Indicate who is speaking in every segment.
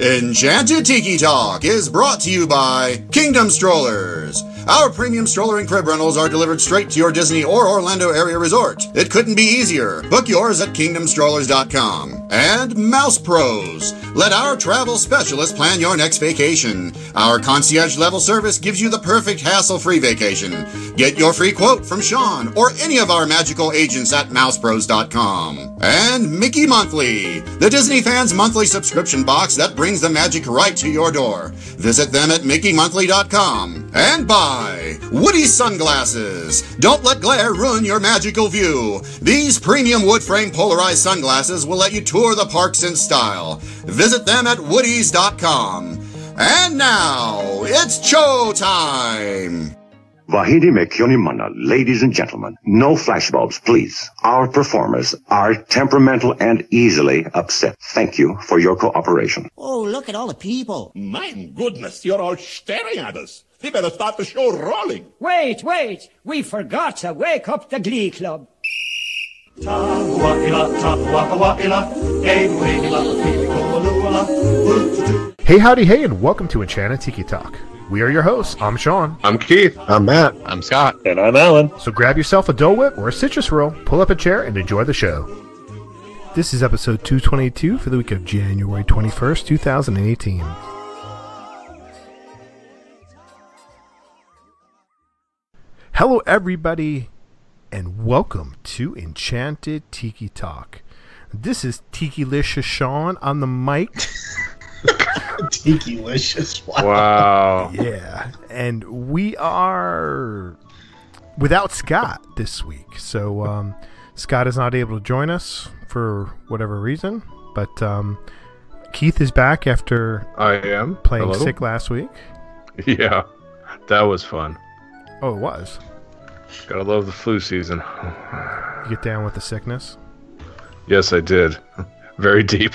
Speaker 1: Enchanted Tiki Talk is brought to you by Kingdom Strollers. Our premium stroller and crib rentals are delivered straight to your Disney or Orlando area resort. It couldn't be easier. Book yours at kingdomstrollers.com. And Mouse Pros. Let our travel specialists plan your next vacation. Our concierge level service gives you the perfect hassle-free vacation. Get your free quote from Sean or any of our magical agents at mousepros.com. And Mickey Monthly, the Disney fans' monthly subscription box that brings the magic right to your door. Visit them at mickeymonthly.com. And buy Woody Sunglasses. Don't let glare ruin your magical view. These premium wood frame polarized sunglasses will let you tour the parks in style. Visit them at woodies.com. And now, it's show time!
Speaker 2: Vahidi me kyonimana, ladies and gentlemen. No flashbulbs, please. Our performers are temperamental and easily upset. Thank you for your cooperation.
Speaker 3: Oh, look at all the people.
Speaker 4: My goodness, you're all staring at us. We better start the show rolling.
Speaker 5: Wait. We forgot to wake up the Glee Club.
Speaker 6: Hey, howdy, hey, and welcome to Enchanted Tiki Talk. We are your hosts. I'm Sean.
Speaker 7: I'm Keith.
Speaker 8: I'm Matt.
Speaker 7: I'm Scott.
Speaker 8: And I'm Alan.
Speaker 6: So grab yourself a Dole Whip or a citrus roll, pull up a chair, and enjoy the show. This is episode 222 for the week of January 21st, 2018. Hello, everybody, and welcome to Enchanted Tiki Talk. This is Tiki-licious Sean on the mic.
Speaker 8: Tiki-licious.
Speaker 7: Wow.
Speaker 6: Yeah, and we are without Scott this week. So Scott is not able to join us for whatever reason, but Keith is back after playing sick last week.
Speaker 7: Yeah, that was fun.
Speaker 6: Oh, it was.
Speaker 7: Gotta love the flu season.
Speaker 6: You get down with the sickness?
Speaker 7: Yes, I did. Very deep.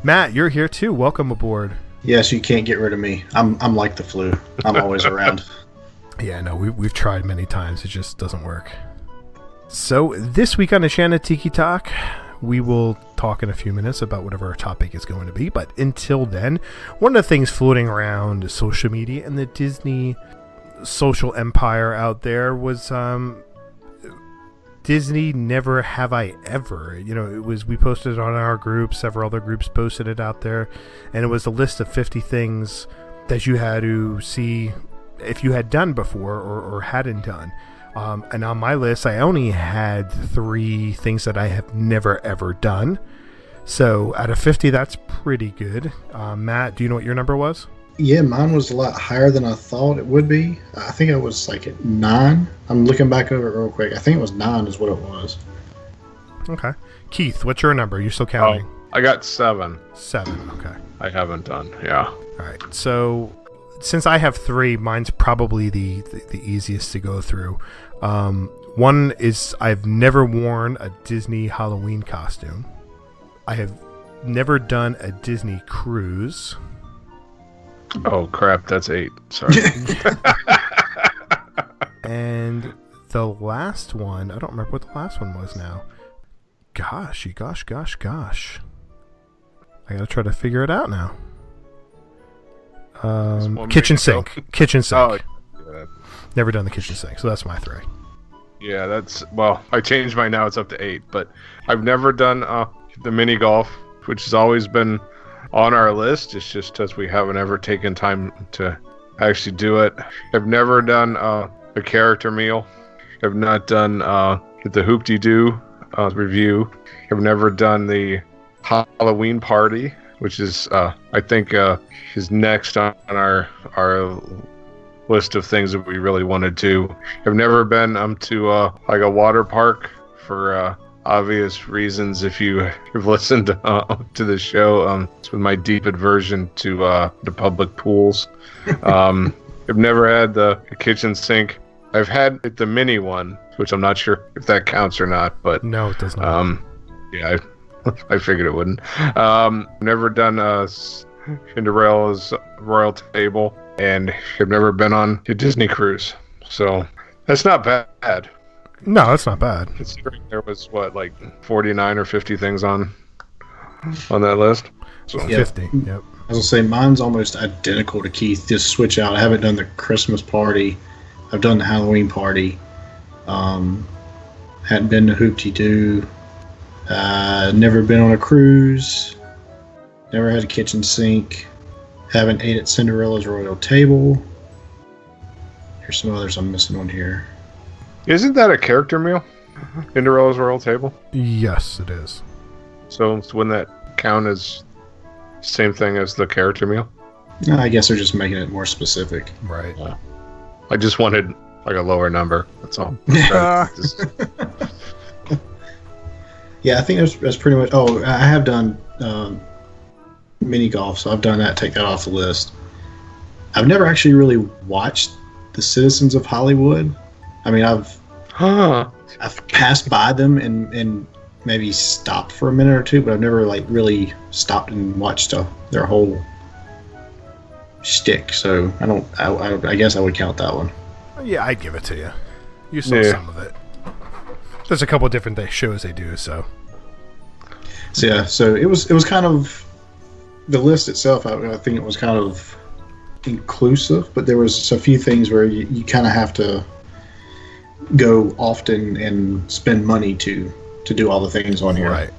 Speaker 6: Matt, you're here too. Welcome aboard.
Speaker 8: Yes, you can't get rid of me. I'm like the flu. I'm always around.
Speaker 6: Yeah, no, we've tried many times. It just doesn't work. So this week on Enchanted Tiki Talk, we will talk in a few minutes about whatever our topic is going to be. But until then, one of the things floating around social media and the Disney social empire out there was Disney Never Have I Ever. You know, we posted it on our group, several other groups posted it out there, and it was a list of 50 things that you had to see if you had done before or hadn't done. And on my list, I only had 3 things that I have never ever done. So out of 50, that's pretty good. Matt, do you know what your number was?
Speaker 8: Yeah, mine was a lot higher than I thought it would be. I think I was like at 9. I'm looking back over it real quick. I think it was 9 is what it was.
Speaker 6: Okay. Keith, what's your number? You're still counting?
Speaker 7: I got 7.
Speaker 6: 7, okay.
Speaker 7: I haven't done, yeah.
Speaker 6: All right, so since I have 3, mine's probably the easiest to go through. One is I've never worn a Disney Halloween costume. I have never done a Disney cruise.
Speaker 7: Oh, crap, that's 8. Sorry.
Speaker 6: And the last one, I don't remember what the last one was now. Gosh. I gotta try to figure it out now. Kitchen sink. Oh, yeah. Never done the kitchen sink, so that's my 3.
Speaker 7: Yeah, I changed mine now, it's up to 8, but I've never done the mini golf, which has always been on our list. It's just because we haven't ever taken time to actually do it. I've never done a character meal. I've not done the Hoop-de-Doo review. I've never done the Halloween party, which is I think is next on our list of things that we really want to do. I've never been to like a water park for obvious reasons. If you have listened to the show, it's with my deep aversion to the public pools. I've never had the kitchen sink. I've had the mini one, which I'm not sure if that counts or not, but
Speaker 6: no, it does not.
Speaker 7: Yeah, I figured it wouldn't. Never done Cinderella's royal table, and I've never been on a Disney cruise, so that's not bad.
Speaker 6: No, that's not bad.
Speaker 7: Considering there was, 49 or 50 things on on that list. So.
Speaker 8: Yeah.
Speaker 6: 50. Yep.
Speaker 8: I was gonna say mine's almost identical to Keith. Just switch out. I haven't done the Christmas party. I've done the Halloween party. Hadn't been to Hoop-Dee-Doo. Never been on a cruise. Never had a kitchen sink. Haven't ate at Cinderella's royal table. Here's some others I'm missing on here.
Speaker 7: Isn't that a character meal? Cinderella's royal table?
Speaker 6: Yes, it is.
Speaker 7: So wouldn't that count as same thing as the character meal?
Speaker 8: No, I guess they're just making it more specific.
Speaker 6: Right.
Speaker 7: I just wanted like a lower number. That's all.
Speaker 8: Yeah, I think that's pretty much. Oh, I have done mini golf, so I've done that. Take that off the list. I've never actually really watched the Citizens of Hollywood. I mean, I've passed by them and maybe stopped for a minute or two, but I've never like really stopped and watched their whole shtick. So I guess I would count that one.
Speaker 6: Yeah, I'd give it to you. You saw some of it. There's a couple of different shows they do, so.
Speaker 8: So yeah, so it was kind of the list itself. I think it was kind of inclusive, but there was a few things where you kind of have to go often and spend money to do all the things on here.
Speaker 6: Right.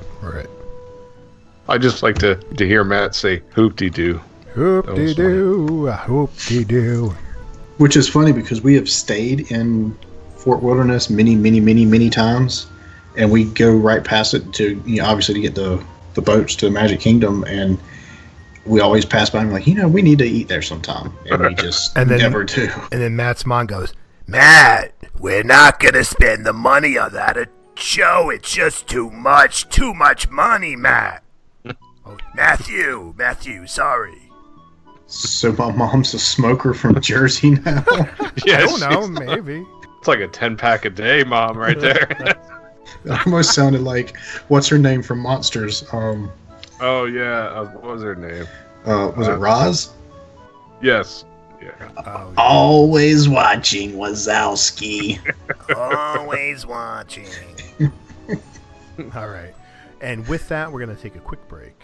Speaker 7: I just like to hear Matt say Hoop-Dee-Doo.
Speaker 6: Hoop-Dee-Doo, Hoop-Dee-Doo.
Speaker 8: Which is funny because we have stayed in Fort Wilderness many times, and we go right past it to, obviously to get the boats to the Magic Kingdom, and we always pass by and we're like, we need to eat there sometime, and we just never do.
Speaker 6: And then Matt's mom goes, Matt, we're not gonna spend the money on that show. It's just too much money, Matt. Oh, Matthew, sorry.
Speaker 8: So my mom's a smoker from Jersey now?
Speaker 7: Yes,
Speaker 6: I don't know, maybe.
Speaker 7: It's like a 10-pack a day, Mom, right there.
Speaker 8: That almost sounded like, what's her name from Monsters?
Speaker 7: Oh, yeah. What was her name?
Speaker 8: Was it Roz?
Speaker 7: Yes. Yeah.
Speaker 6: Oh, yeah.
Speaker 8: Always watching Wazowski.
Speaker 6: Always watching. All right. And with that, we're going to take a quick break.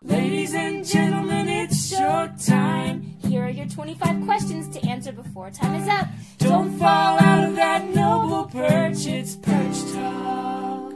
Speaker 3: Ladies and gentlemen, it's showtime. Here are your 25 questions to answer before time is up. Don't fall out of that noble perch, it's Perch Talk.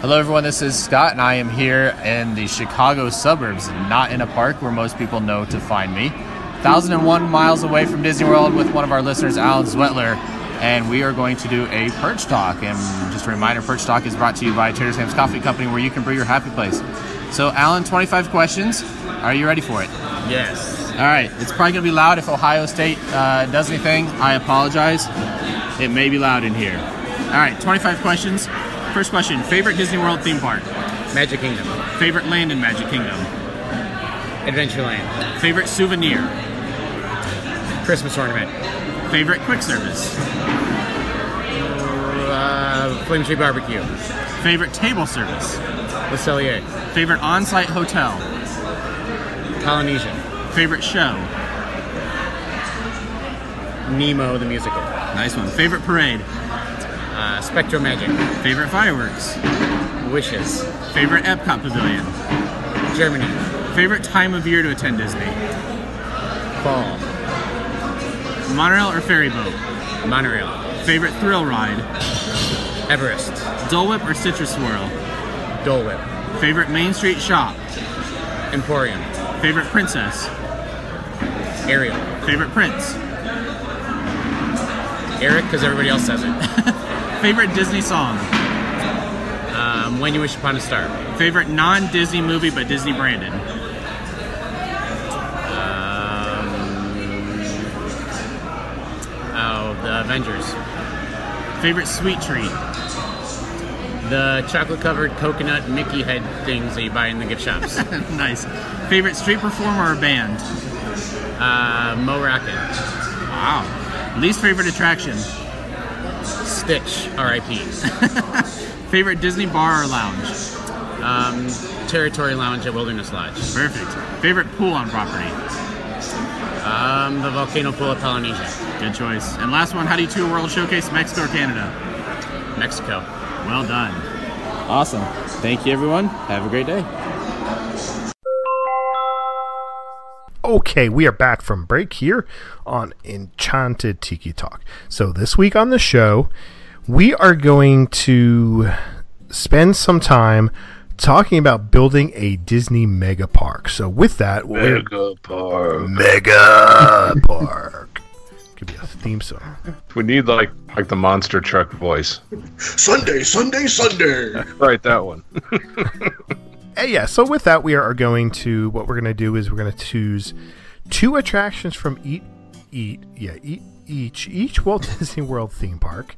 Speaker 9: Hello everyone, this is Scott, and I am here in the Chicago suburbs, not in a park where most people know to find me. 1,001 miles away from Disney World with one of our listeners, Alan Zwetler, and we are going to do a Perch Talk. And just a reminder, Perch Talk is brought to you by Trader Sam's Coffee Company, where you can brew your happy place. So Alan, 25 questions. Are you ready for it?
Speaker 10: Yes.
Speaker 9: All right. It's probably going to be loud if Ohio State does anything. I apologize. It may be loud in here. All right, 25 questions. First question, favorite Disney World theme park?
Speaker 10: Magic Kingdom.
Speaker 9: Favorite land in Magic Kingdom?
Speaker 10: Adventureland.
Speaker 9: Favorite souvenir?
Speaker 10: Christmas ornament.
Speaker 9: Favorite quick service?
Speaker 10: Flame Tree Barbecue.
Speaker 9: Favorite table service?
Speaker 10: Le Cellier.
Speaker 9: Favorite on-site hotel?
Speaker 10: Polynesian.
Speaker 9: Favorite show?
Speaker 10: Nemo the Musical.
Speaker 9: Nice one. Favorite parade?
Speaker 10: Spectro Magic.
Speaker 9: Favorite fireworks?
Speaker 10: Wishes.
Speaker 9: Favorite Epcot Pavilion?
Speaker 10: Germany.
Speaker 9: Favorite time of year to attend Disney?
Speaker 10: Fall.
Speaker 9: Monorail or ferry boat?
Speaker 10: Monorail.
Speaker 9: Favorite thrill ride?
Speaker 10: Everest.
Speaker 9: Dole Whip or Citrus Swirl?
Speaker 10: Dole Whip.
Speaker 9: Favorite Main Street shop?
Speaker 10: Emporium.
Speaker 9: Favorite princess?
Speaker 10: Ariel.
Speaker 9: Favorite prince?
Speaker 10: Eric, because everybody else says it.
Speaker 9: Favorite Disney song?
Speaker 10: When You Wish Upon a Star.
Speaker 9: Favorite non-Disney movie but Disney branded?
Speaker 10: The Avengers.
Speaker 9: Favorite sweet treat?
Speaker 10: The chocolate-covered coconut Mickey head things that you buy in the gift shops.
Speaker 9: Nice. Favorite street performer or band?
Speaker 10: Mo Racket.
Speaker 9: Wow. Least favorite attraction?
Speaker 10: Stitch, R.I.P.
Speaker 9: Favorite Disney bar or lounge?
Speaker 10: Territory Lounge at Wilderness Lodge.
Speaker 9: Perfect. Favorite pool on property?
Speaker 10: The volcano pool at Polynesia.
Speaker 9: Good choice. And last one, how do you tour World Showcase, Mexico or Canada?
Speaker 10: Mexico. Well done.
Speaker 9: Awesome. Thank you, everyone. Have a great day.
Speaker 6: Okay, we are back from break here on Enchanted Tiki Talk. So this week on the show, we are going to spend some time talking about building a Disney mega park. So with that,
Speaker 7: Mega park.
Speaker 6: Could be a theme song.
Speaker 7: We need like the monster truck voice.
Speaker 8: Sunday, Sunday, Sunday.
Speaker 7: Right, that one.
Speaker 6: Yeah, so with that, what we're going to do is we're going to choose 2 attractions from each Walt Disney World theme park,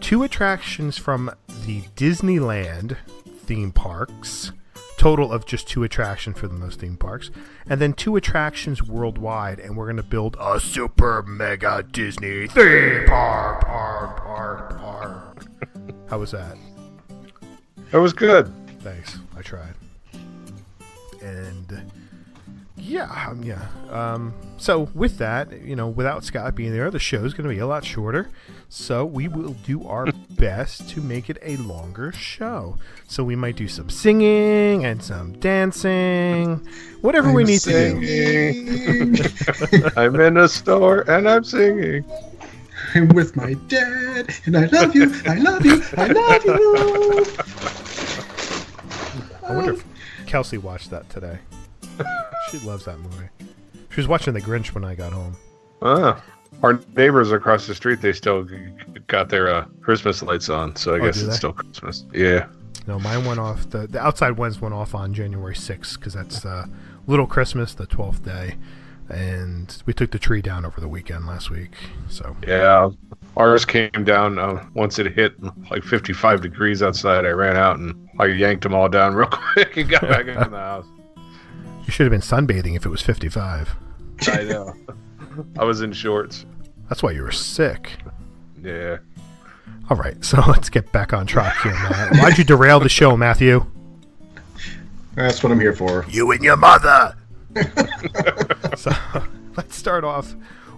Speaker 6: 2 attractions from the Disneyland theme parks, total of just 2 attractions for those theme parks, and then 2 attractions worldwide, and we're going to build a super mega Disney theme park. How was that?
Speaker 7: That was good.
Speaker 6: Thanks. I tried. And so with that, without Scott being there, the show's going to be a lot shorter. So we will do our best to make it a longer show. So we might do some singing and some dancing, whatever we need to do.
Speaker 7: I'm in a store and I'm singing.
Speaker 8: I'm with my dad, and I love you, I love you, I love you.
Speaker 6: I wonder if Kelsey watched that today. She loves that movie. She was watching The Grinch when I got home.
Speaker 7: Our neighbors across the street, they still got their Christmas lights on, so I guess it's still Christmas. Yeah.
Speaker 6: No, mine went off. The outside ones went off on January 6th because that's Little Christmas, the 12th day. And we took the tree down over the weekend last week. So
Speaker 7: yeah, ours came down once it hit like 55 degrees outside. I ran out and I yanked them all down real quick and got back in the house.
Speaker 6: You should have been sunbathing if it was 55.
Speaker 7: I know. I was in shorts.
Speaker 6: That's why you were sick.
Speaker 7: Yeah.
Speaker 6: All right, so let's get back on track here, Matt. Why'd you derail the show, Matthew?
Speaker 8: That's what I'm here for.
Speaker 6: You and your mother! So let's start off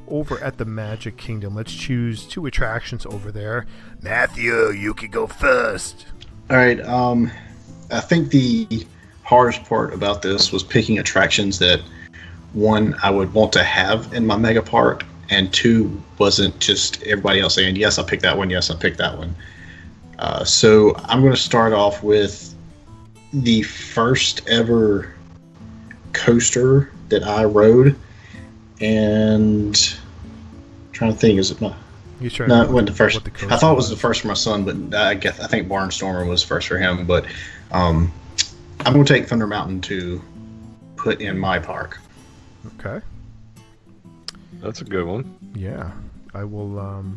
Speaker 6: over at the Magic Kingdom. Let's choose 2 attractions over there. Matthew, you can go first.
Speaker 8: All right. I think the hardest part about this was picking attractions that, 1, I would want to have in my mega park, and 2, wasn't just everybody else saying, yes, I'll pick that one, yes, I'll pick that one. So I'm going to start off with the first ever coaster that I rode, and I'm trying to think, is it my... No, it wasn't the first. I thought it was the first for my son, but I think Barnstormer was first for him. But I'm going to take Thunder Mountain to put in my park.
Speaker 6: Okay,
Speaker 7: that's a good one.
Speaker 6: Yeah, I will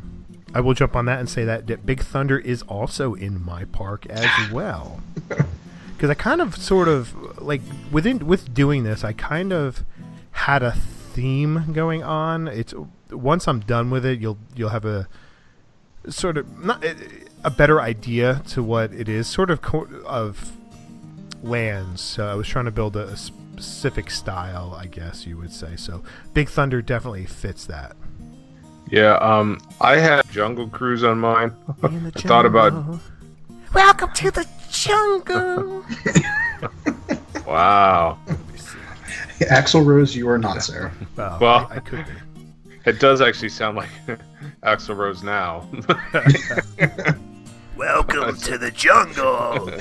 Speaker 6: jump on that and say that Big Thunder is also in my park as well. Because I kind of sort of like with doing this, I kind of had a theme going on. It's once I'm done with it, you'll have a sort of not a better idea to what it is, sort of lands. So I was trying to build a specific style, I guess you would say. So Big Thunder definitely fits that.
Speaker 7: Yeah, I had Jungle Cruise on mine. I thought about.
Speaker 6: Welcome to the jungle.
Speaker 7: Wow.
Speaker 8: Axl Rose, you are not, sir.
Speaker 7: Well,
Speaker 6: I could be.
Speaker 7: It does actually sound like Axl Rose now.
Speaker 6: Welcome to the jungle.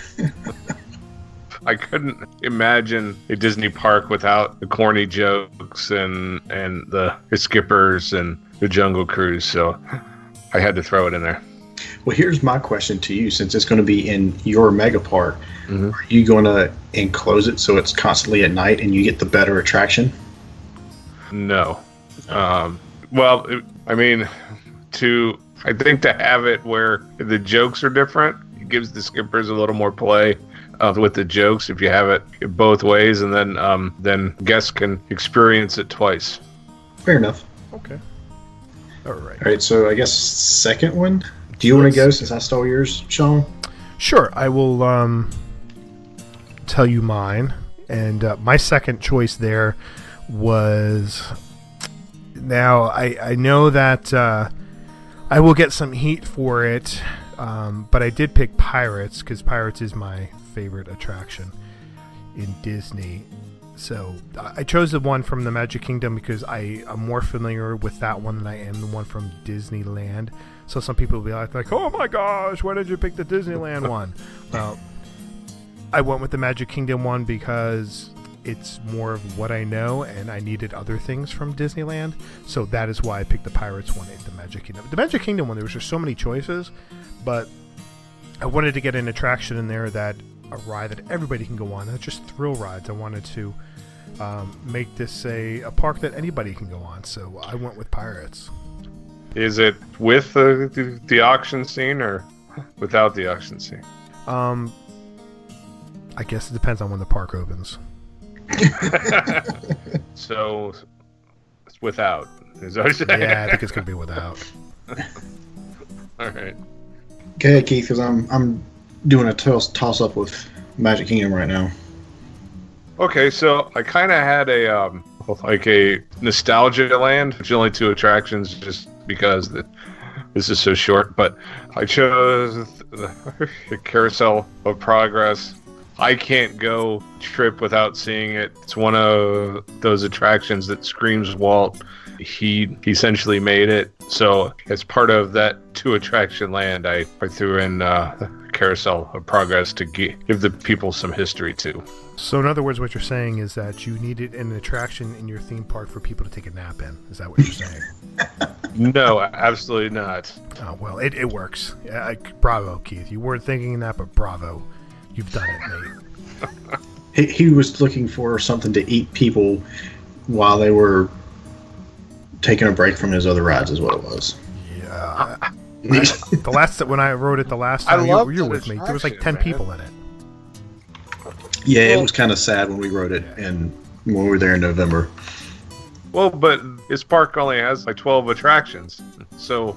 Speaker 7: I couldn't imagine a Disney park without the corny jokes and the skippers and the Jungle Cruise, so I had to throw it in there.
Speaker 8: Well, here's my question to you. Since it's going to be in your mega park, are you going to enclose it so it's constantly at night and you get the better attraction?
Speaker 7: No. I think to have it where the jokes are different, it gives the skippers a little more play with the jokes if you have it both ways, and then guests can experience it twice.
Speaker 8: Fair enough.
Speaker 6: Okay. All
Speaker 8: right, so I guess second one. Do you want to go since I stole yours, Sean?
Speaker 6: Sure, I will tell you mine. And my second choice there was... Now, I know that I will get some heat for it But I did pick Pirates because Pirates is my favorite attraction in Disney. So I chose the one from the Magic Kingdom because I am more familiar with that one than I am the one from Disneyland. So some people will be like, oh my gosh, why did you pick the Disneyland one? Well, I went with the Magic Kingdom one because it's more of what I know, and I needed other things from Disneyland. So that is why I picked the Pirates one at the Magic Kingdom. The Magic Kingdom one, there was just so many choices, but I wanted to get an attraction in there that a ride that everybody can go on, not just thrill rides. I wanted to make this a park that anybody can go on, so I went with Pirates.
Speaker 7: Is it with the auction scene or without the auction scene?
Speaker 6: I guess it depends on when the park opens.
Speaker 7: So it's without. Is that what you're saying?
Speaker 6: Yeah, I think it's gonna be without.
Speaker 7: All right.
Speaker 8: Go ahead, Keith, because I'm doing a toss up with Magic Kingdom right now.
Speaker 7: Okay, so I kind of had a nostalgia land. It's only 2 attractions, just because this is so short. But I chose the Carousel of Progress. I can't go trip without seeing it. It's one of those attractions that screams Walt. He essentially made it. So as part of that 2 attraction land, I threw in the Carousel of Progress to give the people some history too.
Speaker 6: So in other words, what you're saying is that you needed an attraction in your theme park for people to take a nap in. Is that what you're saying?
Speaker 7: No, absolutely not.
Speaker 6: Oh, well, it works. Bravo, Keith. You weren't thinking that, but bravo. You've done it, mate.
Speaker 8: He was looking for something to eat people while they were taking a break from his other rides, is what it was.
Speaker 6: Yeah. When I wrote it the last time you were with me, there was like 10 people in it.
Speaker 8: Yeah, it was kind of sad when we wrote it and when we were there in November.
Speaker 7: Well, but his park only has like 12 attractions, so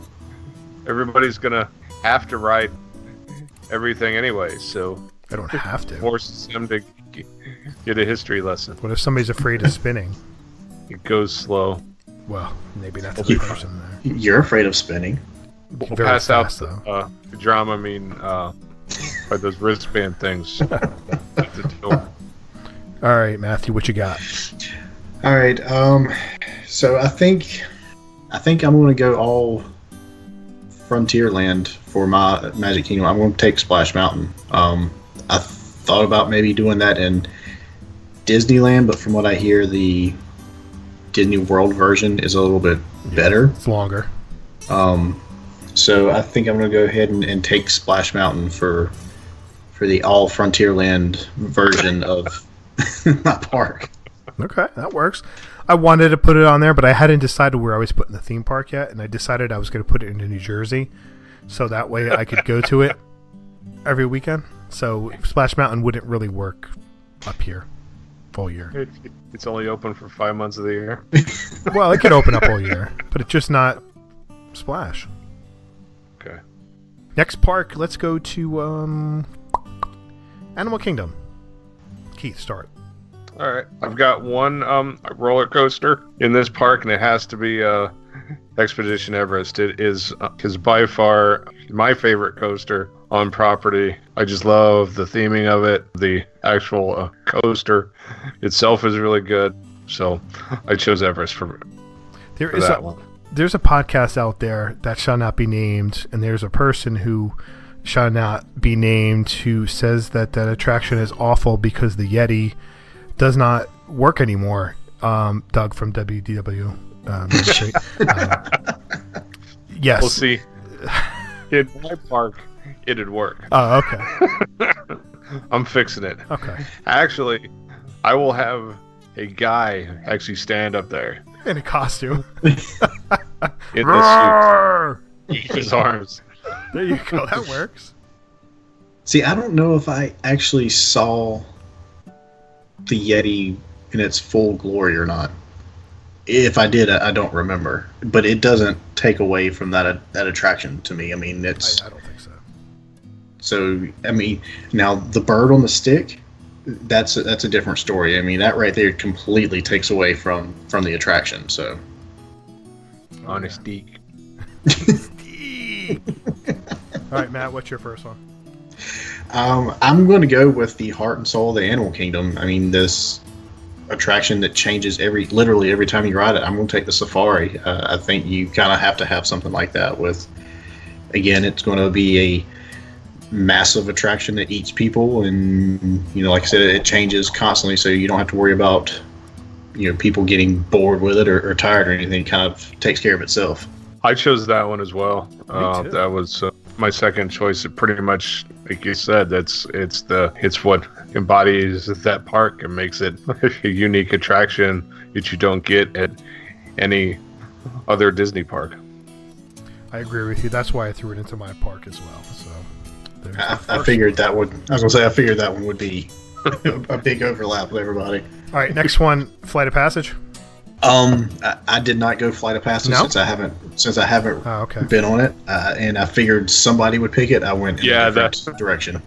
Speaker 7: everybody's gonna have to ride everything anyway. So
Speaker 6: I don't have to.
Speaker 7: Forces him to get a history lesson.
Speaker 6: What if somebody's afraid of spinning?
Speaker 7: It goes slow.
Speaker 6: Well, maybe not the person there.
Speaker 8: You're afraid of spinning.
Speaker 7: We'll pass fast, out the Dramamine by those wristband things. At the door.
Speaker 6: All right, Matthew, what you got?
Speaker 8: All right, so I think I'm going to go all Frontierland for my Magic Kingdom. I'm going to take Splash Mountain. I thought about maybe doing that in Disneyland, but from what I hear, the Disney World version is a little bit better.
Speaker 6: It's longer.
Speaker 8: So I think I'm going to go ahead and take Splash Mountain for the all Frontierland version of my park.
Speaker 6: Okay, that works. I wanted to put it on there, but I hadn't decided where I was putting the theme park yet, and I decided I was going to put it into New Jersey, so that way I could go to it every weekend. So Splash Mountain wouldn't really work up here all year.
Speaker 7: It's only open for 5 months of the year.
Speaker 6: Well, it could open up all year, but it's just not Splash.
Speaker 7: Okay.
Speaker 6: Next park, let's go to Animal Kingdom. Keith, start.
Speaker 7: All right. I've got one roller coaster in this park, and it has to be Expedition Everest. It is by far my favorite coaster on property. I just love the theming of it. The actual coaster itself is really good. So I chose Everest for that one.
Speaker 6: There's a podcast out there that shall not be named, and there's a person who shall not be named who says that attraction is awful because the Yeti does not work anymore. Doug from WDW. Yes.
Speaker 7: We'll see. In my park, it'd work.
Speaker 6: Oh, okay.
Speaker 7: I'm fixing it.
Speaker 6: Okay.
Speaker 7: Actually, I will have a guy actually stand up there.
Speaker 6: In a costume.
Speaker 7: In the suit. His arms.
Speaker 6: There you go. That works.
Speaker 8: See, I don't know if I actually saw the Yeti in its full glory or not. If I did, I don't remember. But it doesn't take away from that attraction to me. I mean, it's...
Speaker 6: I don't think so.
Speaker 8: So, I mean, now the bird on the stick, that's a different story. I mean, that right there completely takes away from the attraction. So,
Speaker 7: Honesty.
Speaker 6: All right, Matt, what's your first one?
Speaker 8: I'm going to go with the heart and soul of the animal kingdom. I mean, this attraction that changes literally every time you ride it. I'm going to take the safari. I think you kind of have to have something like that with, again, it's going to be a massive attraction that eats people, and, you know, like I said, it changes constantly, so you don't have to worry about, you know, people getting bored with it or tired or anything. It kind of takes care of itself.
Speaker 7: I chose that one as well. That was my second choice. It pretty much, like you said, it's what embodies that park and makes it a unique attraction that you don't get at any other Disney park.
Speaker 6: I agree with you. That's why I threw it into my park as well. So
Speaker 8: I figured that would. I was gonna say I figured that one would be a big overlap with everybody.
Speaker 6: All right, next one, Flight of Passage.
Speaker 8: I did not go Flight of Passage since I haven't been on it, and I figured somebody would pick it. I went in a different direction.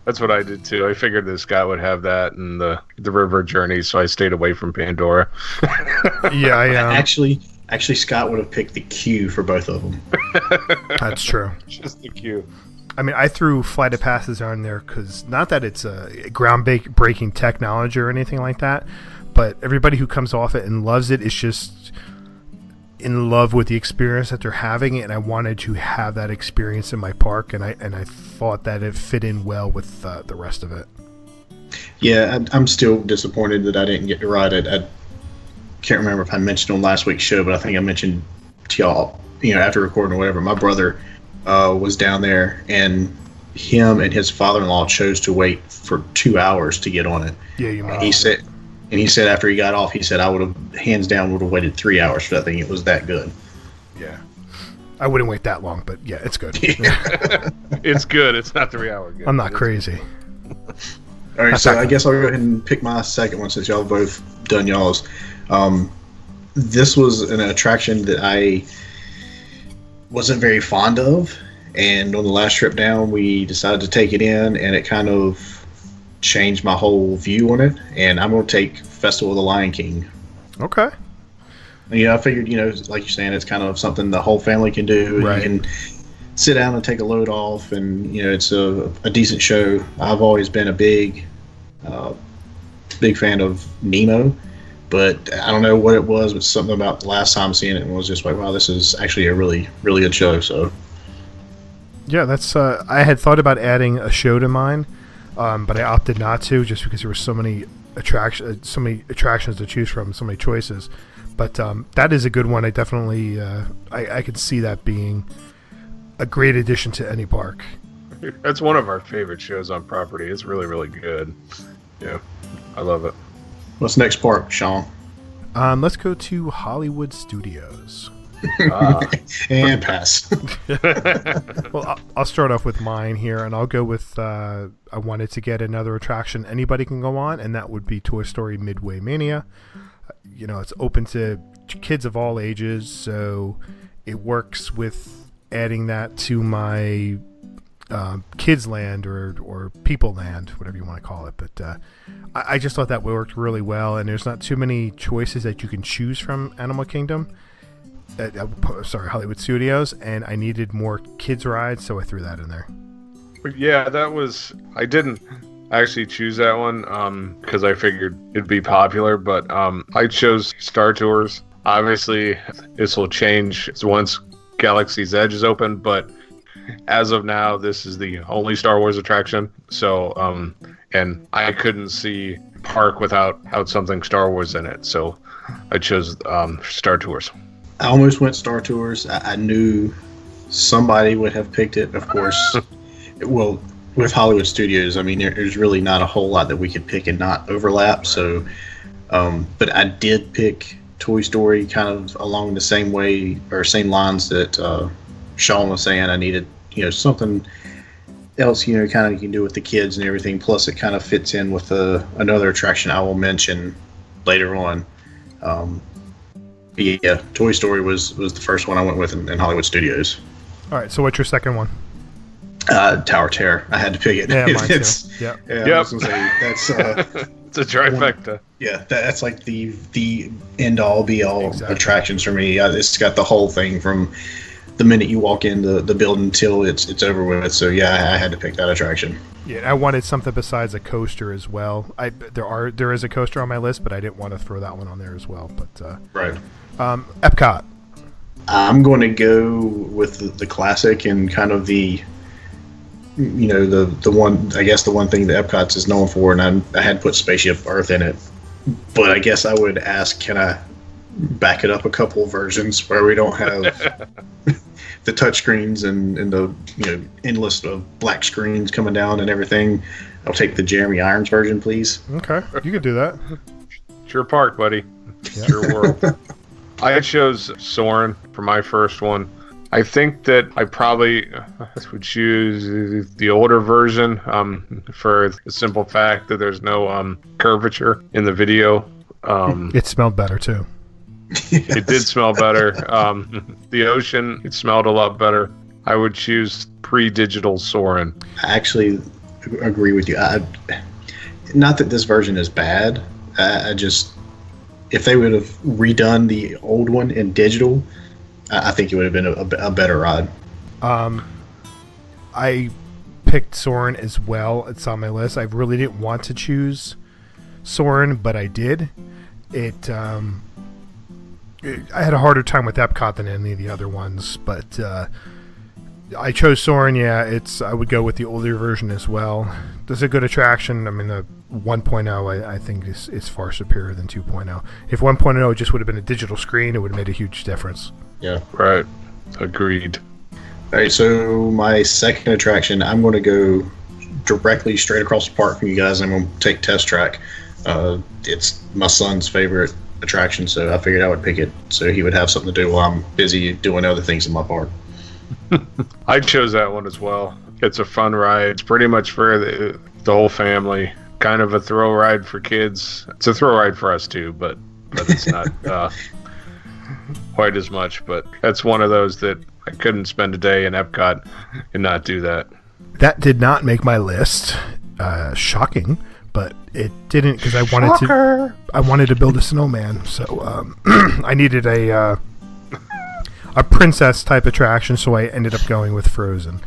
Speaker 7: That's what I did too. I figured that Scott would have that and the river journey, so I stayed away from Pandora.
Speaker 6: Yeah,
Speaker 8: actually, Scott would have picked the queue for both of them.
Speaker 6: That's true.
Speaker 7: Just the queue.
Speaker 6: I mean, I threw Flight of Passage on there because not that it's a groundbreaking technology or anything like that, but everybody who comes off it and loves it is just in love with the experience that they're having, and I wanted to have that experience in my park, and I thought that it fit in well with the rest of it.
Speaker 8: Yeah, I'm still disappointed that I didn't get to ride it. I can't remember if I mentioned on last week's show, but I think I mentioned to y'all, you know, after recording or whatever, my brother was down there, and him and his father-in-law chose to wait for 2 hours to get on it.
Speaker 6: Yeah, you know.
Speaker 8: He said after he got off, he said, I would have, hands down, would have waited 3 hours for that thing. It was that good.
Speaker 6: Yeah. I wouldn't wait that long, but yeah, it's good.
Speaker 7: It's good. It's not 3 hour good.
Speaker 6: I'm not crazy.
Speaker 8: All right, so I guess I'll go ahead and pick my second one since y'all both done y'all's. This was an attraction that I wasn't very fond of, and on the last trip down, we decided to take it in, and it kind of changed my whole view on it. And I'm going to take Festival of the Lion King.
Speaker 6: Okay.
Speaker 8: Yeah, I figured, you know, like you're saying, it's kind of something the whole family can do.
Speaker 6: Right.
Speaker 8: You can sit down and take a load off, and, you know, it's a decent show. I've always been a big fan of Nemo, but I don't know what it was, but something about the last time seeing it and was just like, wow, this is actually a really, really good show. So
Speaker 6: yeah, that's I had thought about adding a show to mine, but I opted not to, just because there were so many attractions to choose from, so many choices. But that is a good one. I definitely I could see that being a great addition to any park.
Speaker 7: That's one of our favorite shows on property. It's really, really good. Yeah, I love it.
Speaker 8: What's next park, Sean?
Speaker 6: Let's go to Hollywood Studios.
Speaker 8: And pass.
Speaker 6: Well, I'll start off with mine here, and I'll go with I wanted to get another attraction anybody can go on, and that would be Toy Story Midway Mania. You know, it's open to kids of all ages, so it works with adding that to my kids land or people land, whatever you want to call it. But I just thought that worked really well, and there's not too many choices that you can choose from Animal Kingdom. Hollywood Studios, and I needed more kids rides, so I threw that in there.
Speaker 7: Yeah, I didn't actually choose that one because I figured it'd be popular, but I chose Star Tours. Obviously, this will change once Galaxy's Edge is open, but as of now, this is the only Star Wars attraction. So, and I couldn't see park without something Star Wars in it, so I chose Star Tours.
Speaker 8: I almost went Star Tours. I knew somebody would have picked it, of course. Well, with Hollywood Studios, I mean, there's really not a whole lot that we could pick and not overlap. So, but I did pick Toy Story kind of along the same way or same lines that Sean was saying. I needed, you know, something else, you know, kind of you can do with the kids and everything. Plus, it kind of fits in with another attraction I will mention later on. Yeah, Toy Story was the first one I went with in Hollywood Studios.
Speaker 6: All right, so what's your second one?
Speaker 8: Tower Terror. I had to pick it.
Speaker 6: Yeah, mine too.
Speaker 8: Yeah,
Speaker 7: yep.
Speaker 8: I was gonna say, that's
Speaker 7: it's a trifecta.
Speaker 8: That's like the end all be all attractions for me. It's got the whole thing from the minute you walk in the building until it's over with. So yeah, I had to pick that attraction.
Speaker 6: Yeah, I wanted something besides a coaster as well. There is a coaster on my list, but I didn't want to throw that one on there as well. But
Speaker 8: right.
Speaker 6: Epcot.
Speaker 8: I'm going to go with the classic and kind of the one, I guess the one thing that Epcot's is known for, and I had put Spaceship Earth in it, but I guess I would ask, can I back it up a couple of versions where we don't have the touchscreens and the endless of black screens coming down and everything? I'll take the Jeremy Irons version, please.
Speaker 6: Okay, you could do that.
Speaker 7: It's your park, buddy. It's your world. I chose Soarin' for my first one. I think that I probably would choose the older version for the simple fact that there's no curvature in the video.
Speaker 6: It smelled better, too.
Speaker 8: Yes.
Speaker 7: It did smell better. The ocean, it smelled a lot better. I would choose pre-digital Soarin'.
Speaker 8: I actually agree with you. Not that this version is bad. If they would have redone the old one in digital, I think it would have been a better ride.
Speaker 6: I picked Soarin' as well. It's on my list. I really didn't want to choose Soarin', but I did. I had a harder time with Epcot than any of the other ones, but I chose Soarin'. Yeah, I would go with the older version as well. It's a good attraction. I mean, the 1.0 I think is far superior than 2.0. If 1.0 just would have been a digital screen, it would have made a huge difference.
Speaker 8: Yeah.
Speaker 7: Right. Agreed.
Speaker 8: All right, so my second attraction, I'm going to go directly straight across the park from you guys. I'm going to take Test Track. It's my son's favorite attraction, so I figured I would pick it so he would have something to do while I'm busy doing other things in my park.
Speaker 7: I chose that one as well. It's a fun ride. It's pretty much for the whole family. Kind of a thrill ride for kids. It's a thrill ride for us too, but it's not quite as much. But that's one of those that I couldn't spend a day in Epcot and not do that. That
Speaker 6: did not make my list. Shocking, but it didn't because I wanted to build a snowman. So I needed a princess type attraction, so I ended up going with Frozen.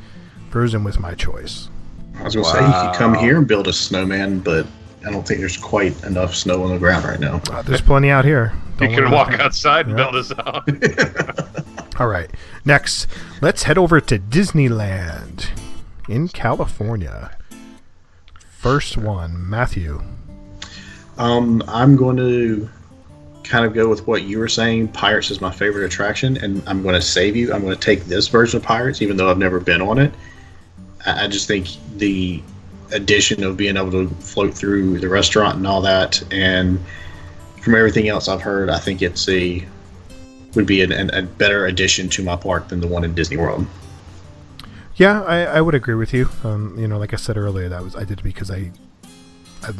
Speaker 6: Frozen was my choice.
Speaker 8: I was going to say, you could come here and build a snowman, but I don't think there's quite enough snow on the ground right now.
Speaker 6: There's plenty out here.
Speaker 7: You can walk outside and build us out.
Speaker 6: All right. Next, let's head over to Disneyland in California. First one, Matthew.
Speaker 8: I'm going to kind of go with what you were saying. Pirates is my favorite attraction, and I'm going to save you. I'm going to take this version of Pirates, even though I've never been on it. I just think the addition of being able to float through the restaurant and all that, and from everything else I've heard, I think would be a better addition to my park than the one in Disney World.
Speaker 6: Yeah, I would agree with you. Like I said earlier, I did it because I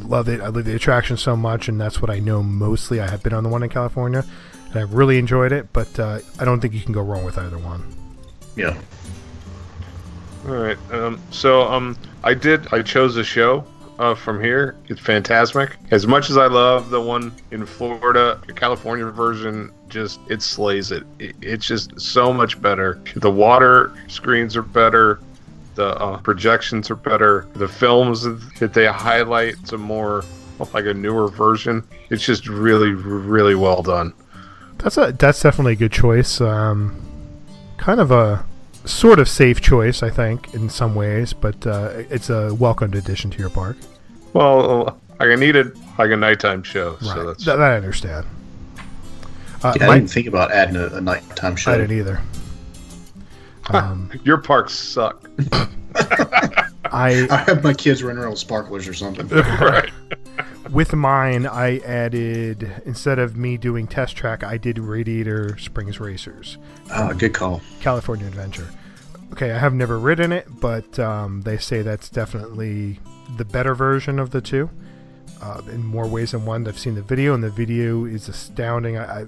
Speaker 6: love it. I love the attraction so much, and that's what I know mostly. I have been on the one in California, and I really enjoyed it, but I don't think you can go wrong with either one.
Speaker 8: Yeah.
Speaker 7: All right. I chose a show from here. It's Fantasmic. As much as I love the one in Florida, the California version it slays it. It's just so much better. The water screens are better. The projections are better. The films that they highlight, it's a more like a newer version. It's just really, really well done.
Speaker 6: That's definitely a good choice. Kind of a sort of safe choice, I think, in some ways, but it's a welcomed addition to your park.
Speaker 7: Well, I needed like a nighttime show, right. So that's
Speaker 6: that I understand.
Speaker 8: I didn't think about adding a nighttime show.
Speaker 6: I didn't either.
Speaker 7: Your parks suck.
Speaker 8: I have my kids running around with sparklers or something.
Speaker 7: Right.
Speaker 6: With mine, I added, instead of me doing Test Track, I did Radiator Springs Racers.
Speaker 8: Good call.
Speaker 6: California Adventure. Okay, I have never ridden it, but they say that's definitely the better version of the two. In more ways than one. I've seen the video, and the video is astounding. I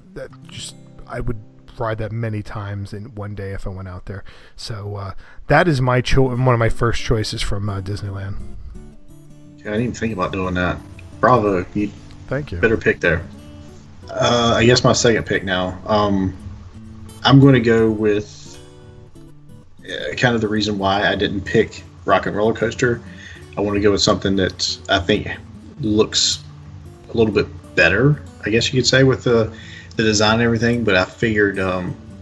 Speaker 6: would ride that many times in one day if I went out there. So that is my one of my first choices from Disneyland.
Speaker 8: Yeah, I didn't even think about doing that. Bravo!
Speaker 6: Thank you.
Speaker 8: Better pick there. I guess my second pick now. I'm going to go with kind of the reason why I didn't pick Rock and Roller Coaster. I want to go with something that I think looks a little bit better, I guess you could say, with the design and everything. But I figured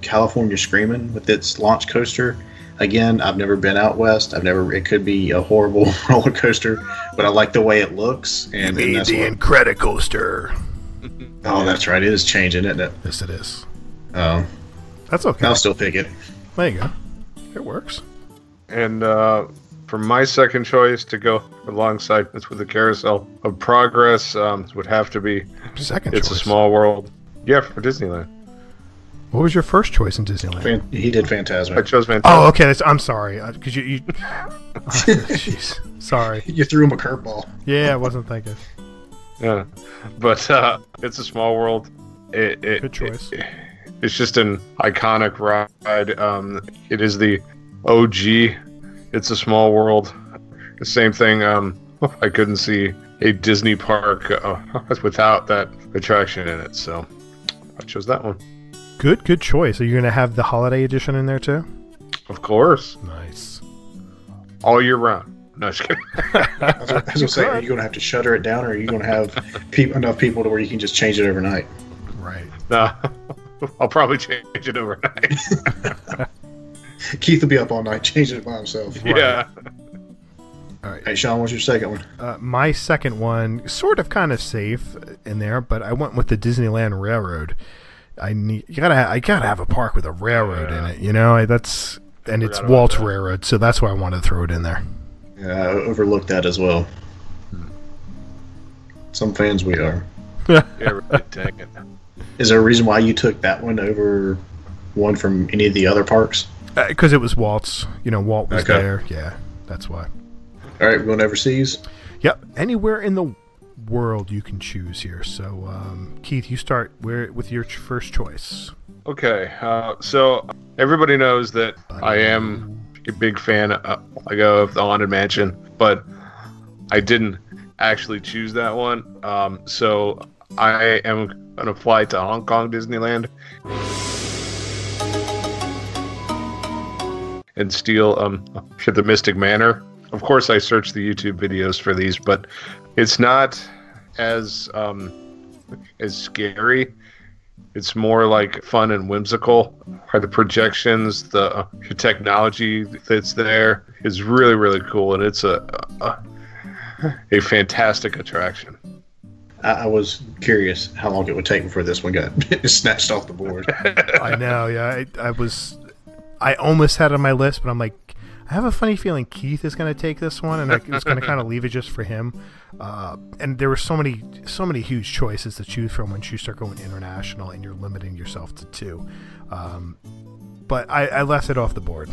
Speaker 8: California Screamin' with its launch coaster. Again, I've never been out west. It could be a horrible roller coaster, but I like the way it looks. And that's
Speaker 6: the Incredicoaster.
Speaker 8: Oh, that's right. It is changing, isn't it?
Speaker 6: Yes, it is.
Speaker 8: That's
Speaker 6: okay.
Speaker 8: I'll still pick it.
Speaker 6: There you go. It works.
Speaker 7: And for my second choice to go alongside this with the Carousel of Progress would have to be
Speaker 6: second
Speaker 7: It's
Speaker 6: choice.
Speaker 7: a Small World. Yeah, for Disneyland.
Speaker 6: What was your first choice in Disneyland?
Speaker 8: He did Phantasmic.
Speaker 7: I chose Phantasmic.
Speaker 6: Oh, okay. I'm sorry. Because you jeez. Sorry.
Speaker 8: You threw him a curveball.
Speaker 6: Yeah, I wasn't thinking.
Speaker 7: Yeah. But It's a Small World.
Speaker 6: Good choice.
Speaker 7: It's just an iconic ride. It is the OG It's a Small World. The same thing. I couldn't see a Disney park without that attraction in it, so I chose that one.
Speaker 6: Good choice. Are you going to have the holiday edition in there too?
Speaker 7: Of course.
Speaker 6: Nice.
Speaker 7: All year round. No, just kidding.
Speaker 8: I was going to say, are you going to have to shutter it down, or are you going to have enough people to where you can just change it overnight?
Speaker 6: Right.
Speaker 7: No, I'll probably change it overnight.
Speaker 8: Keith will be up all night changing it by himself.
Speaker 7: Right. Yeah.
Speaker 8: All right. Hey, Sean, what's your second one?
Speaker 6: My second one, sort of kind of safe in there, but I went with the Disneyland Railroad. You gotta have a park with a railroad in it, you know. It's Walt's Railroad, so that's why I wanted to throw it in there.
Speaker 8: Yeah, I overlooked that as well. Some fans we are.
Speaker 7: Yeah, right, dang it.
Speaker 8: Is there a reason why you took that one over one from any of the other parks?
Speaker 6: Because it was Walt's. You know, Walt was
Speaker 8: Okay.
Speaker 6: there. Yeah, that's why.
Speaker 8: All right, we're going overseas.
Speaker 6: Yep, anywhere in the world you can choose here. So, Keith, you start with your first choice.
Speaker 7: Okay, so everybody knows that I am a big fan of the Haunted Mansion, but I didn't actually choose that one. So I am going to fly to Hong Kong Disneyland and steal the Mystic Manor. Of course, I searched the YouTube videos for these, but it's not as scary. It's more like fun and whimsical. The projections, the technology that's there is really, really cool, and it's a fantastic attraction.
Speaker 8: I was curious how long it would take before this one got snatched off the board.
Speaker 6: I know, yeah. I almost had it on my list, but I'm like, I have a funny feeling Keith is going to take this one, and I was going to kind of leave it just for him. And there were so many huge choices to choose from once you start going international, and you're limiting yourself to two. But I left it off the board.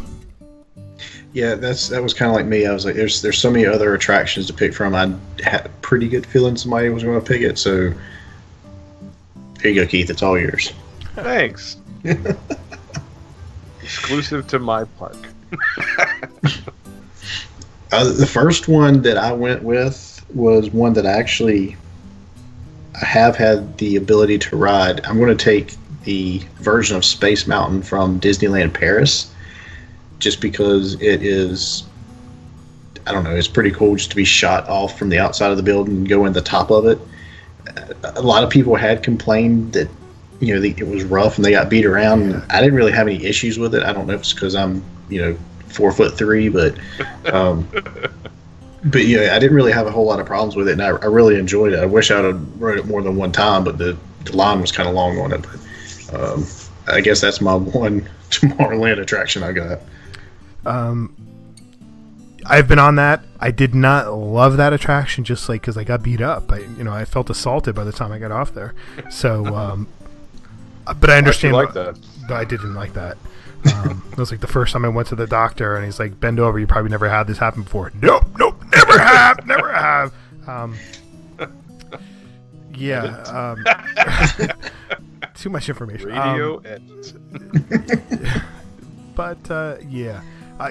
Speaker 8: Yeah, that was kind of like me. I was like, there's so many other attractions to pick from. I had a pretty good feeling somebody was going to pick it. So here you go, Keith. It's all yours.
Speaker 7: Thanks. Exclusive to my park.
Speaker 8: The first one that I went with was one that I have had the ability to ride. I'm going to take the version of Space Mountain from Disneyland Paris, just because it is, I don't know, it's pretty cool just to be shot off from the outside of the building and go in the top of it. A lot of people had complained that, you know, it was rough and they got beat around. Yeah. I didn't really have any issues with it. I don't know if it's because I'm, 4'3", but yeah, I didn't really have a whole lot of problems with it, and I really enjoyed it. I wish I would have rode it more than one time, but the line was kind of long on it. But I guess that's my one Tomorrowland attraction I got.
Speaker 6: I've been on that. I did not love that attraction, just like because I got beat up. I felt assaulted by the time I got off there. So, but I understand.
Speaker 7: I like that.
Speaker 6: But I didn't like that. It was like the first time I went to the doctor, and he's like, "Bend over. You probably never had this happen before." Nope, never have. Yeah. Too much information.
Speaker 7: Radio
Speaker 6: But yeah,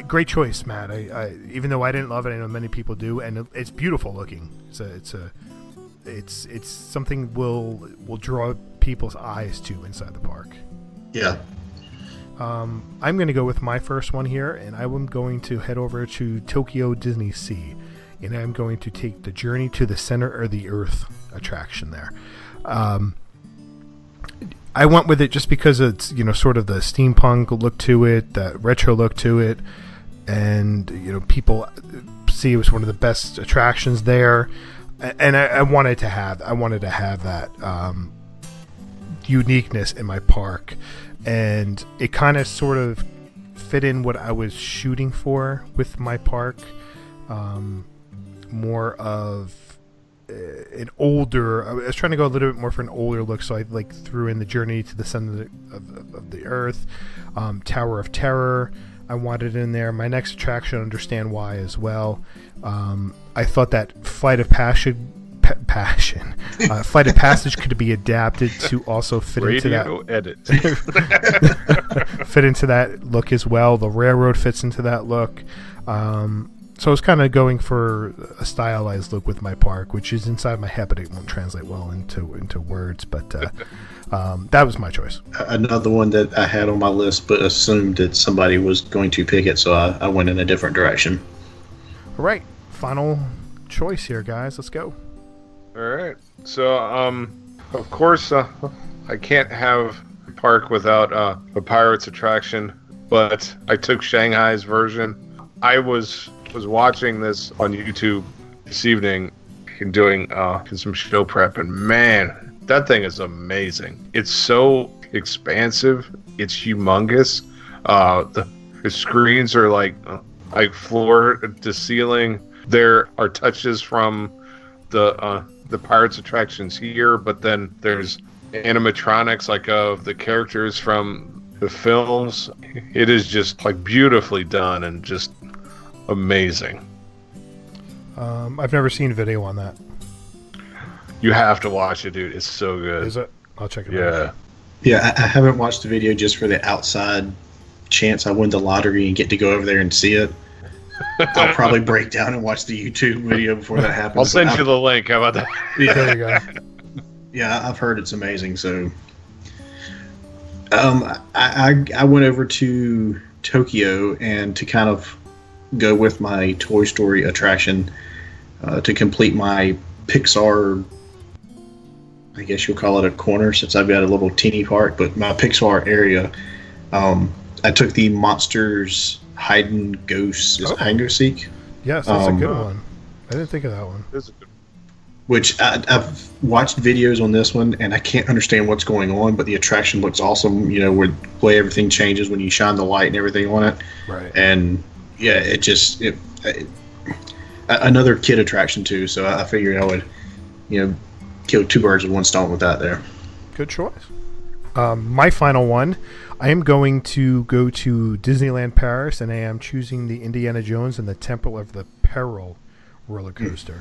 Speaker 6: great choice, Matt. I even though I didn't love it, I know many people do, and it's beautiful looking. It's something will draw people's eyes to inside the park.
Speaker 8: Yeah.
Speaker 6: I'm going to go with my first one here, and I'm going to head over to Tokyo Disneysea, and I'm going to take the Journey to the Center of the Earth attraction there. I went with it just because it's, sort of the steampunk look to it, that retro look to it, and, people see it was one of the best attractions there, and I wanted to have that uniqueness in my park, and it kind of sort of fit in what I was shooting for with my park, more of an older. I was trying to go a little bit more for an older look, so I threw in the Journey to the Center of the Earth, Tower of Terror. I wanted in there. My next attraction, understand why as well. I thought that Flight of Passage could be adapted to also fit into that fit into that look as well. The railroad fits into that look. So I was kind of going for a stylized look with my park, which is inside my head, but it won't translate well into words. But that was my choice.
Speaker 8: Another one that I had on my list, but assumed that somebody was going to pick it, so I went in a different direction.
Speaker 6: All right, final choice here, guys. Let's go.
Speaker 7: All right. So, of course, I can't have a park without a Pirates attraction, but I took Shanghai's version. I was watching this on YouTube this evening and doing some show prep, and man, that thing is amazing. It's so expansive. It's humongous. The screens are like floor to ceiling. There are touches from the Pirates attractions here, but then there's animatronics of the characters from the films. It is just beautifully done and just amazing.
Speaker 6: I've never seen video on that.
Speaker 7: You have to watch it, dude. It's so good.
Speaker 6: Is it? I'll check it out.
Speaker 8: Yeah, I haven't watched the video just for the outside chance I win the lottery and get to go over there and see it. I'll probably break down and watch the YouTube video before that happens.
Speaker 7: I'll send you the link. How about that?
Speaker 8: Yeah,
Speaker 6: there you go.
Speaker 8: Yeah, I've heard it's amazing. So, I went over to Tokyo, and to kind of go with my Toy Story attraction to complete my Pixar, I guess you'll call it a corner, since I've got a little teeny park, but my Pixar area. I took the Monsters Hide and Go Seek.
Speaker 6: Yes, that's a good one. I didn't think of that one.
Speaker 8: Which I've watched videos on this one, and I can't understand what's going on, but the attraction looks awesome. Where the way everything changes when you shine the light and everything on it.
Speaker 6: Right.
Speaker 8: And yeah, it another kid attraction too. So I figured I would, kill two birds with one stone with that there.
Speaker 6: Good choice. My final one, I am going to go to Disneyland Paris, and I am choosing the Indiana Jones and the Temple of the Peril roller coaster.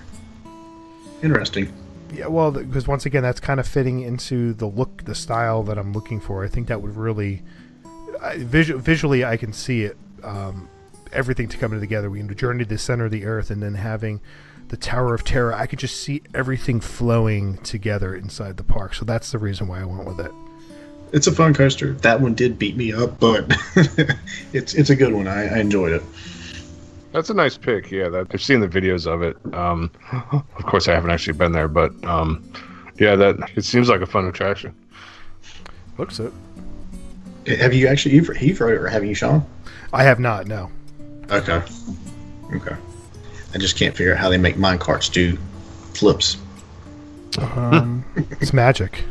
Speaker 8: Interesting.
Speaker 6: Yeah, well, because once again, that's kind of fitting into the look, the style that I'm looking for. I think that would really, visually, I can see it, everything to coming together. We can journey to the center of the earth, and then having the Tower of Terror. I could just see everything flowing together inside the park. So that's the reason why I went with it.
Speaker 8: It's a fun coaster. That one did beat me up, but it's a good one. I enjoyed it.
Speaker 7: That's a nice pick. Yeah, I've seen the videos of it. Of course, I haven't actually been there, but yeah, it seems like a fun attraction.
Speaker 6: Looks it.
Speaker 8: Have you actually, Heath, or have you, Sean?
Speaker 6: I have not. No.
Speaker 8: Okay. I just can't figure out how they make mine carts do flips.
Speaker 6: It's magic.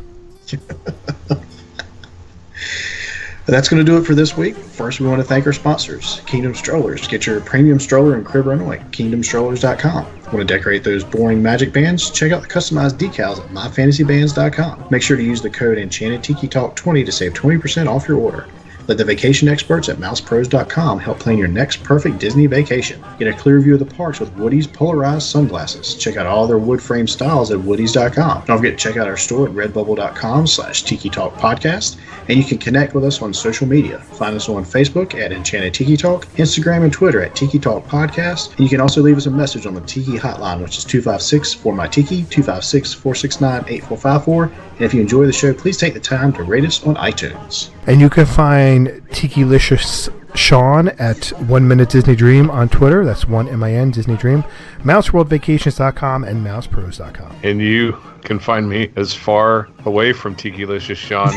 Speaker 8: That's going to do it for this week. First, we want to thank our sponsors, Kingdom Strollers. Get your premium stroller and crib rental at kingdomstrollers.com. Want to decorate those boring magic bands? Check out the customized decals at myfantasybands.com. Make sure to use the code Enchanted Tiki Talk 20 to save 20% off your order. Let the vacation experts at mousepros.com help plan your next perfect Disney vacation. Get a clear view of the parks with Woody's polarized sunglasses. Check out all their wood frame styles at woodys.com. Don't forget to check out our store at redbubble.com/Tiki Talk Podcast. And you can connect with us on social media. Find us on Facebook at Enchanted Tiki Talk, Instagram and Twitter at Tiki Talk Podcast. And you can also leave us a message on the Tiki hotline, which is 256-4MyTiki, 256-469-8454. And if you enjoy the show, please take the time to rate us on iTunes.
Speaker 6: And you can find Tiki-licious Sean at 1 Minute Disney Dream on Twitter. That's 1MIN Disney Dream. MouseWorldVacations.com and MousePros.com.
Speaker 7: And you can find me as far away from Tiki-licious Sean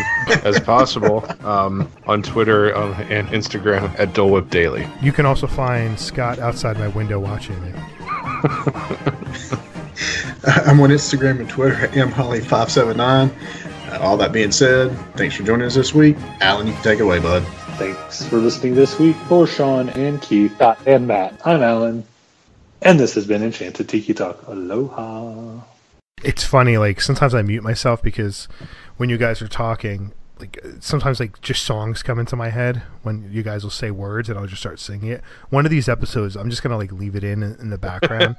Speaker 7: as possible on Twitter and Instagram at Dole Whip Daily.
Speaker 6: You can also find Scott outside my window watching me.
Speaker 8: I'm on Instagram and Twitter at mholly579. All that being said, thanks for joining us this week. Alan, you can take it away, bud.
Speaker 11: Thanks for listening this week for Sean and Keith, Scott and Matt. I'm Alan, and this has been Enchanted Tiki Talk. Aloha.
Speaker 6: It's funny, like, sometimes I mute myself because when you guys are talking, like, sometimes, like, just songs come into my head when you guys will say words and I'll just start singing it. One of these episodes, I'm just going to, like, leave it in the background.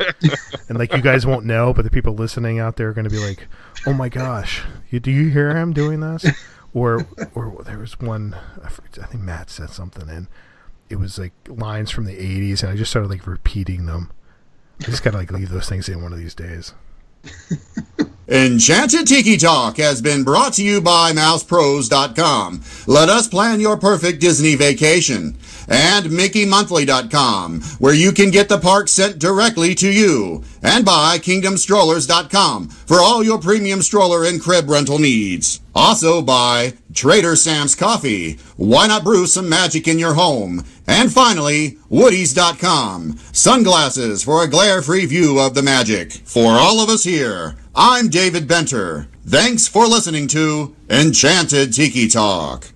Speaker 6: And, like, you guys won't know, but the people listening out there are going to be like, oh my gosh, do you hear him doing this? Or there was one, I think Matt said something, and it was, like, lines from the 80s, and I just started, like, repeating them. I just got to, like, leave those things in one of these days.
Speaker 1: Enchanted Tiki Talk has been brought to you by MousePros.com. Let us plan your perfect Disney vacation. And MickeyMonthly.com, where you can get the park sent directly to you. And by KingdomStrollers.com for all your premium stroller and crib rental needs. Also by Trader Sam's Coffee. Why not brew some magic in your home? And finally, Woodies.com. Sunglasses for a glare-free view of the magic. For all of us here, I'm David Benter. Thanks for listening to Enchanted Tiki Talk.